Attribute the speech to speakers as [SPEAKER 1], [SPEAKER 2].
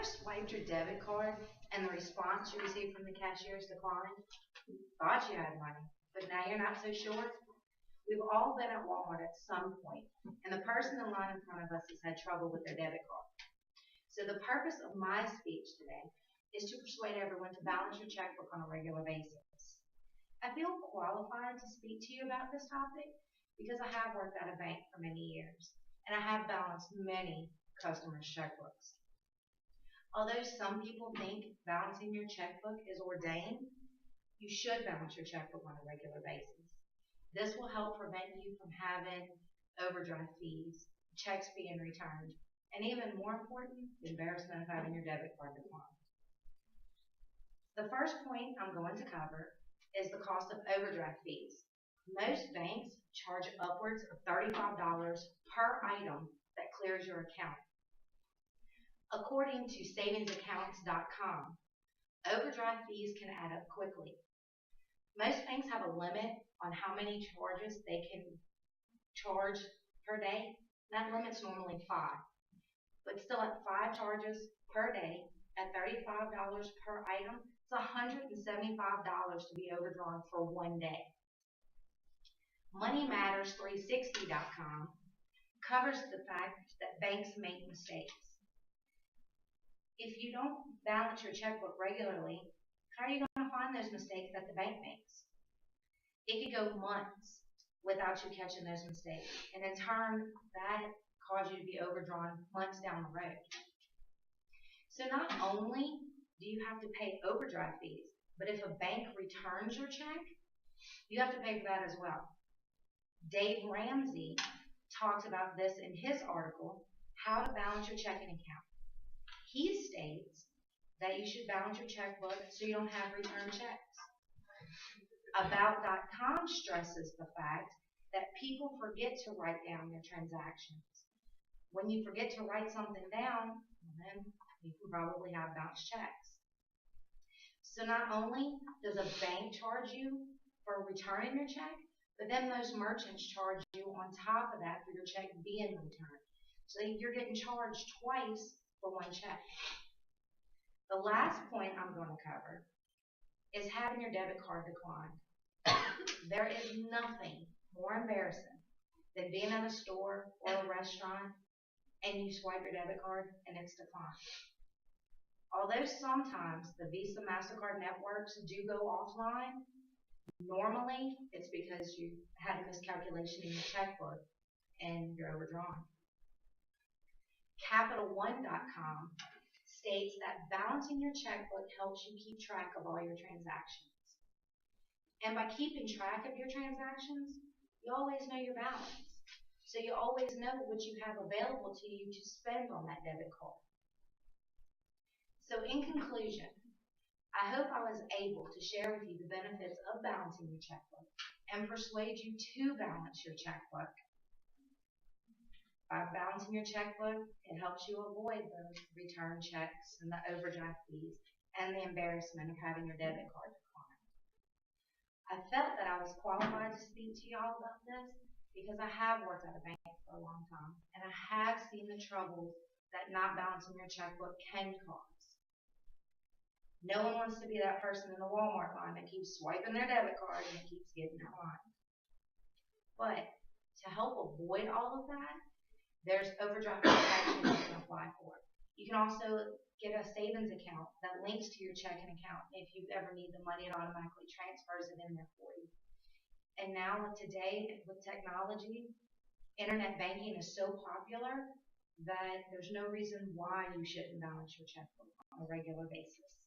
[SPEAKER 1] ever swiped your debit card and the response you received from the cashier is declined? Thought you had money, but now you're not so sure? We've all been at Walmart at some point, and the person in line in front of us has had trouble with their debit card. So the purpose of my speech today is to persuade everyone to balance your checkbook on a regular basis. I feel qualified to speak to you about this topic because I have worked at a bank for many years, and I have balanced many customers' checkbooks. Although some people think balancing your checkbook is ordained, you should balance your checkbook on a regular basis. This will help prevent you from having overdraft fees, checks being returned, and even more important, the embarrassment of having your debit card declined. The first point I'm going to cover is the cost of overdraft fees. Most banks charge upwards of $35 per item that clears your account. According to savingsaccounts.com, overdraft fees can add up quickly. Most banks have a limit on how many charges they can charge per day. That limit's normally 5. But still at 5 charges per day at $35 per item, it's $175 to be overdrawn for one day. MoneyMatters360.com covers the fact that banks make mistakes. If you don't balance your checkbook regularly, how are you going to find those mistakes that the bank makes? It could go months without you catching those mistakes, and in turn, that cause you to be overdrawn months down the road. So not only do you have to pay overdraft fees, but if a bank returns your check, you have to pay for that as well. Dave Ramsey talks about this in his article, How to Balance Your Checking Account. He states that you should balance your checkbook so you don't have returned checks. About.com stresses the fact that people forget to write down their transactions. When you forget to write something down, then you can probably have bounced checks. So not only does a bank charge you for returning your check, but then those merchants charge you on top of that for your check being returned. So you're getting charged twice for one check. The last point I'm going to cover is having your debit card declined. There is nothing more embarrassing than being at a store or a restaurant and you swipe your debit card and it's declined. Although sometimes the Visa MasterCard networks do go offline, normally it's because you had a miscalculation in your checkbook and you're overdrawn. CapitalOne.com states that balancing your checkbook helps you keep track of all your transactions. And by keeping track of your transactions, you always know your balance. So you always know what you have available to you to spend on that debit card. So in conclusion, I hope I was able to share with you the benefits of balancing your checkbook and persuade you to balance your checkbook. By balancing your checkbook, it helps you avoid those return checks and the overdraft fees and the embarrassment of having your debit card declined. I felt that I was qualified to speak to y'all about this because I have worked at a bank for a long time and I have seen the troubles that not balancing your checkbook can cause. No one wants to be that person in the Walmart line that keeps swiping their debit card and it keeps getting out of line. But to help avoid all of that, there's overdraft protection you can apply for. You can also get a savings account that links to your checking account. If you ever need the money, it automatically transfers it in there for you. And now with today, with technology, internet banking is so popular that there's no reason why you shouldn't balance your checkbook on a regular basis.